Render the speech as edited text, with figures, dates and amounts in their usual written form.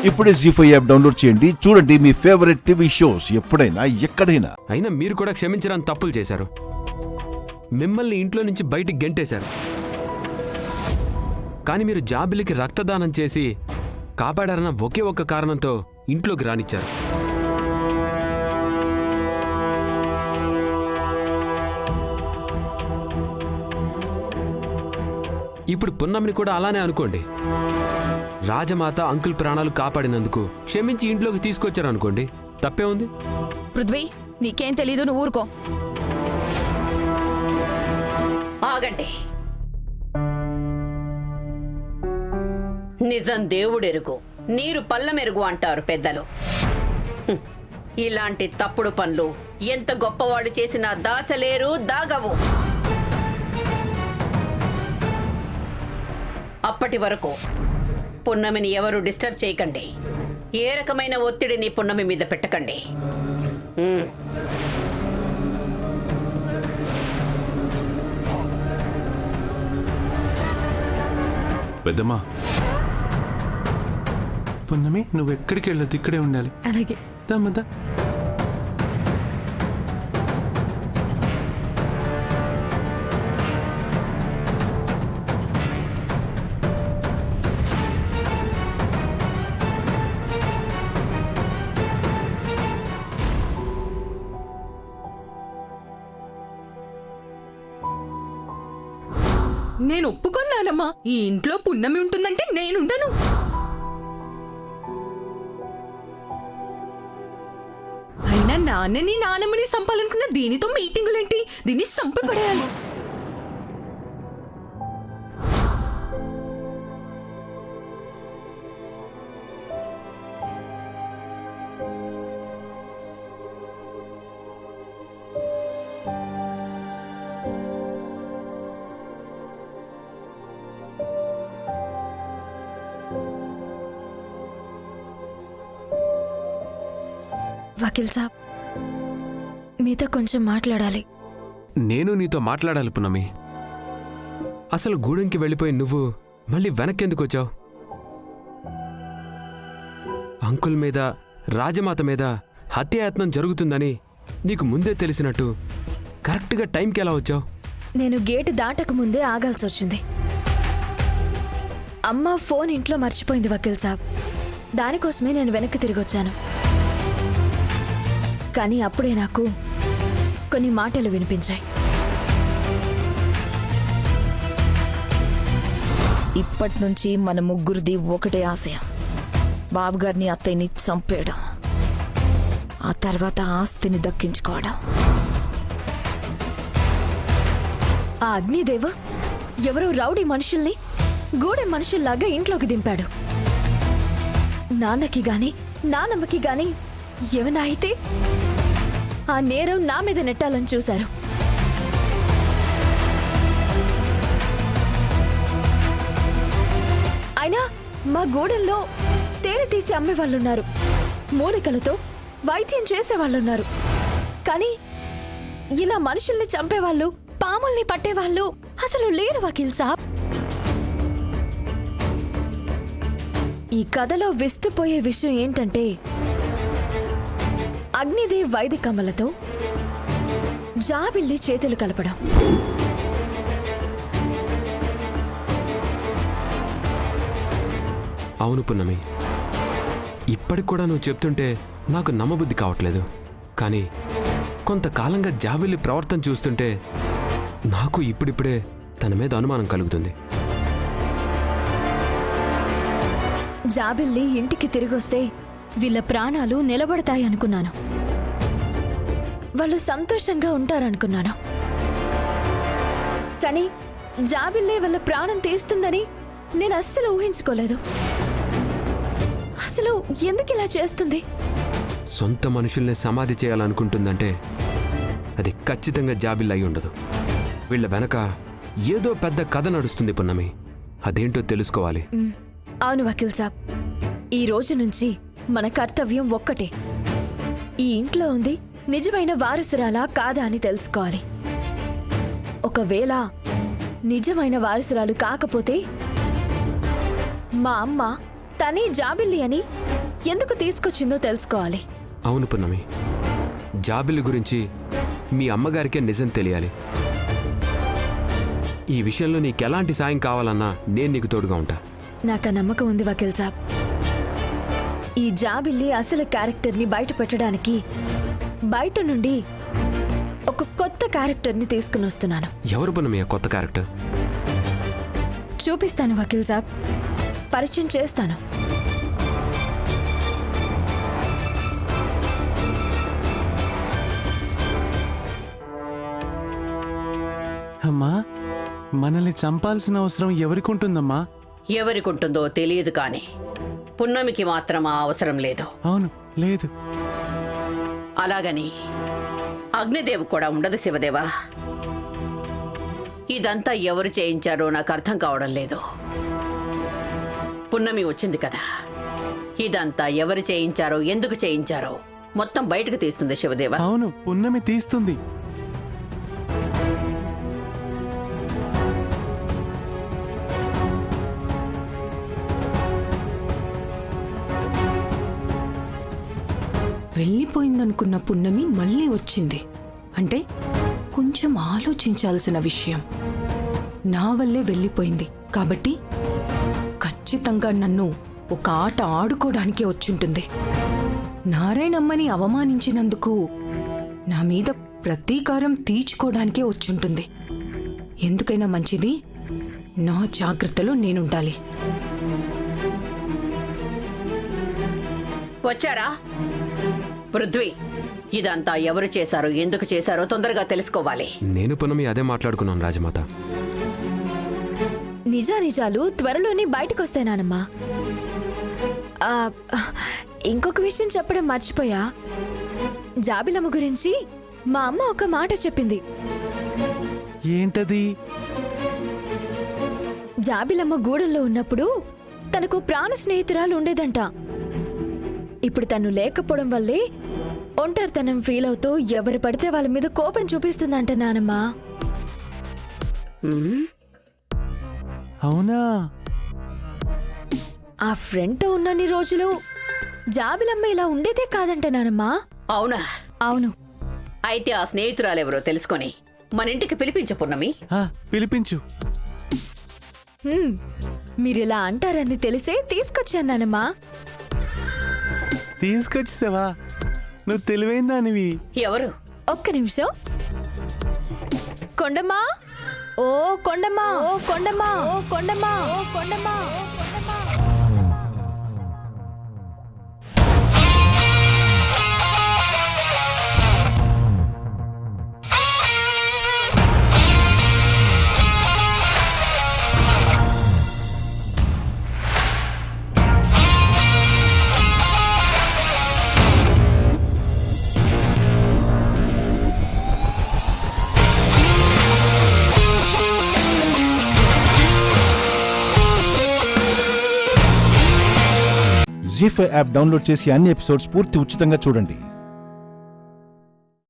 ఇప్పుడే జీ5 app download చేయండి. చూడండి మీ ఫేవరెట్ టీవీ షోస్ ఎప్పుడైనా ఎక్కడైనా. అయినా మీరు కూడా క్షమించడానికి తప్పులు చేశారు. మిమ్మల్ని ఇంట్లో నుంచి బయటికి గెంటేశారు. కానీ మీరు జాబిలికి రక్తదానం చేసి కాపాడారన్న ఒకే ఒక్క కారణంతో ఇంట్లోకి రానిచ్చారు. ఇప్పుడు పున్నమిని కూడా అలానే అనుకోండి. రాజమాత అంకుల్ ప్రాణాలు కాపాడినందుకు క్షమించి ఇంట్లోకి తీసుకొచ్చారు అనుకోండి, తప్పే ఉంది? పృథ్వీ, నీకేం తెలీదు, నువ్వు ఊరుకో. ఆగండి. నిజం దేవుడెరుగు, నీరు పల్లమెరుగు అంటారు పెద్దలు. ఇలాంటి తప్పుడు పనులు ఎంత గొప్పవాళ్ళు చేసినా దాచలేరు, దాగవు. అప్పటి వరకు పున్నమిని ఎవరు డిస్టర్బ్ చేయకండి. ఏ రకమైన ఒత్తిడిని పున్నమి మీద పెట్టకండి. పెద్దమ్మా, పున్నమి నువ్వు ఎక్కడికి వెళ్ళొద్దు, ఇక్కడే ఉండాలి. అలాగే. దమ్మదా. నేను ఒప్పుకున్నానమ్మా. ఈ ఇంట్లో పున్నమి ఉంటుందంటే నేనుండను. అయినా నాన్నని నానమ్మని సంపాలనుకున్న దీనితో మీటింగులేంటి? దీన్ని సంపపడేయాలి. వకీల్ సాబ్, మీతో కొంచెం మాట్లాడాలి. నేను నీతో మాట్లాడాలి పున్నమి. అసలు గూడెంకి వెళ్ళిపోయి నువ్వు మళ్ళీ వెనక్కెందుకు వచ్చావు? అంకుల్ మీద, రాజమాత మీద హత్యాయత్నం జరుగుతుందని నీకు ముందే తెలిసినట్టు కరెక్ట్గా టైంకి ఎలా వచ్చావు? నేను గేటు దాటక ముందే ఆగాల్సి వచ్చింది. అమ్మ ఫోన్ ఇంట్లో మర్చిపోయింది వకీల్ సాబ్. దానికోసమే నేను వెనక్కి తిరిగి వచ్చాను. కానీ అప్పుడే నాకు కొన్ని మాటలు వినిపించాయి. ఇప్పటి నుంచి మన ముగ్గురిది ఒకటే ఆశయం, బాబుగారిని అత్తయ్యని చంపేయడం, ఆ తర్వాత ఆస్తిని దక్కించుకోవడం. ఆ అగ్నిదేవ ఎవరో రౌడీ మనుషుల్ని గూడెం మనుషుల్లాగా ఇంట్లోకి దింపాడు. నాన్నకి గాని నానమ్మకి గాని ఏమైనా అయితే ఆ నేరం నా మీద నెట్టాలని చూశారు. అయినా మా గూడెల్లో తేనె తీసి అమ్మేవాళ్ళున్నారు, మూలికలతో వైద్యం చేసేవాళ్ళున్నారు. కానీ ఇలా మనుషుల్ని చంపేవాళ్ళు, పాముల్ని పట్టేవాళ్ళు అసలు లేరు వకీల్ సాబ్. ఈ కథలో విస్తుపోయే విషయం ఏంటంటే, అగ్నిదేవ్ వైదికమ్మలతో జాబిల్లి చేతులు కలపడం. అవును పున్నమి, ఇప్పటికి కూడా నువ్వు చెప్తుంటే నాకు నమ్మబుద్ధి కావట్లేదు. కానీ కొంతకాలంగా జాబిల్లి ప్రవర్తన చూస్తుంటే నాకు ఇప్పుడిప్పుడే తన మీద అనుమానం కలుగుతుంది. జాబిల్లి ఇంటికి తిరిగొస్తే వీళ్ళ ప్రాణాలు నిలబడతాయి అనుకున్నాను. వాళ్ళు సంతోషంగా ఉంటారనుకున్నాను. కానీ జాబిల్లే వాళ్ళ ప్రాణం తీస్తుందని నేను అస్సలు ఊహించుకోలేదు. అసలు ఎందుకు ఇలా చేస్తుంది? సొంత మనుషుల్ని సమాధి చేయాలనుకుంటుందంటే అది ఖచ్చితంగా జాబిల్లి అయి ఉండదు. వీళ్ళ వెనక ఏదో పెద్ద కథ నడుస్తుంది పున్నమి. అదేంటో తెలుసుకోవాలి. అవును వకీల్ సాబ్, ఈ రోజు నుంచి మన కర్తవ్యం ఒక్కటే. ఈ ఇంట్లో ఉంది నిజమైన వారసురాలా కాదా అని తెలుసుకోవాలి. ఒకవేళ నిజమైన వారసురాలు కాకపోతే మా అమ్మ తనే జాబిల్లి అని ఎందుకు తీసుకొచ్చిందో తెలుసుకోవాలి. అవును పున్నమి, జాబిల్లి గురించి మీ అమ్మగారికే నిజం తెలియాలి. ఈ విషయంలో నీకెలాంటి సాయం కావాలన్నా నేను నీకు తోడుగా ఉంటా. నాకు ఆ నమ్మకం ఉంది వకీల్ సాబ్. ఈ జాబిల్లి అసలు క్యారెక్టర్ని బయట పెట్టడానికి బయట నుండి ఒక కొత్త క్యారెక్టర్ని తీసుకుని వస్తున్నాను. ఎవరు పున్నమి ఆ కొత్త క్యారెక్టర్? చూపిస్తాను వకీల్ సాబ్, పరిచయం చేస్తాను. అమ్మా, మనల్ని చంపాల్సిన అవసరం ఎవరికి ఉంటుందమ్మా? ఎవరికుంటుందో తెలియదు కానీ పున్నమికి మాత్రం ఆ అవసరం లేదు. అవును, లేదు. అలాగని అగ్నిదేవ్ కూడా ఉండదు శివదేవా. ఇదంతా ఎవరు చేయించారో నాకు అర్థం కావడం లేదు. పున్నమి వచ్చింది కదా, ఇదంతా ఎవరు చేయించారో ఎందుకు చేయించారో మొత్తం బయటకు తీస్తుంది శివదేవా. అవును, పున్నమి తీస్తుంది. వెళ్ళిపోయిందనుకున్న పున్నమి మళ్ళీ వచ్చింది అంటే కొంచెం ఆలోచించాల్సిన విషయం. నా వల్లే వెళ్ళిపోయింది కాబట్టి ఖచ్చితంగా నన్ను ఒక ఆట ఆడుకోవడానికే వచ్చుంటుంది. నారాయణమ్మని అవమానించినందుకు నా మీద ప్రతీకారం తీర్చుకోవడానికే వచ్చుంటుంది. ఎందుకైనా మంచిది, నా జాగ్రత్తలో నేనుండాలి. వచ్చారా? పృథ్వీ, ఇదంతా ఎవరు చేశారో ఎందుకు చేశారో తొందరగా తెలుసుకోవాలి. నేను పున్నమి అదే మాట్లాడుకున్నాను రాజమాత. నిజాలు త్వరలోనే బయటకొస్తాయి నానమ్మా. ఇంకొక విషయం చెప్పడం మర్చిపోయా. జాబిలమ్మ గురించి మా అమ్మ ఒక మాట చెప్పింది. ఏంటది? జాబిలమ్మ గూడెల్లో ఉన్నప్పుడు తనకు ప్రాణ స్నేహితురాలు ఉండేదంట. ఇప్పుడు తను లేకపోవడం వల్లే ఒంటరితనం ఫీల్ అవుతూ ఎవరు పడితే వాళ్ళ మీద కోపం చూపిస్తుందంట నానమ్మా. అవునా? ఆ ఫ్రెండ్తో ఉన్నన్ని రోజులు జాబిలమ్మ ఇలా ఉండేదే కాదంట నానమ్మా. అవునా? అవును. అయితే ఆ స్నేహితురాలెవరో తెలుసుకొని మన ఇంటికి పిలిపించు పున్నమి. పిలిపించు. మీరిలా అంటారని తెలిసే తీసుకొచ్చాను నానమ్మా. తీసుకొచ్చేసావా? నువ్వు తెలివైన దానివి. ఎవరు? ఒక్క నిమిషం. కొండమ్మా, ఓ కొండమ్మా, ఓ కొండమ్మా, ఓ కొండమ్మా, ఓ కొండమ్మా. జీ5 యాప్ డౌన్లోడ్ చేసి అన్ని ఎపిసోడ్స్ పూర్తి ఉచితంగా చూడండి.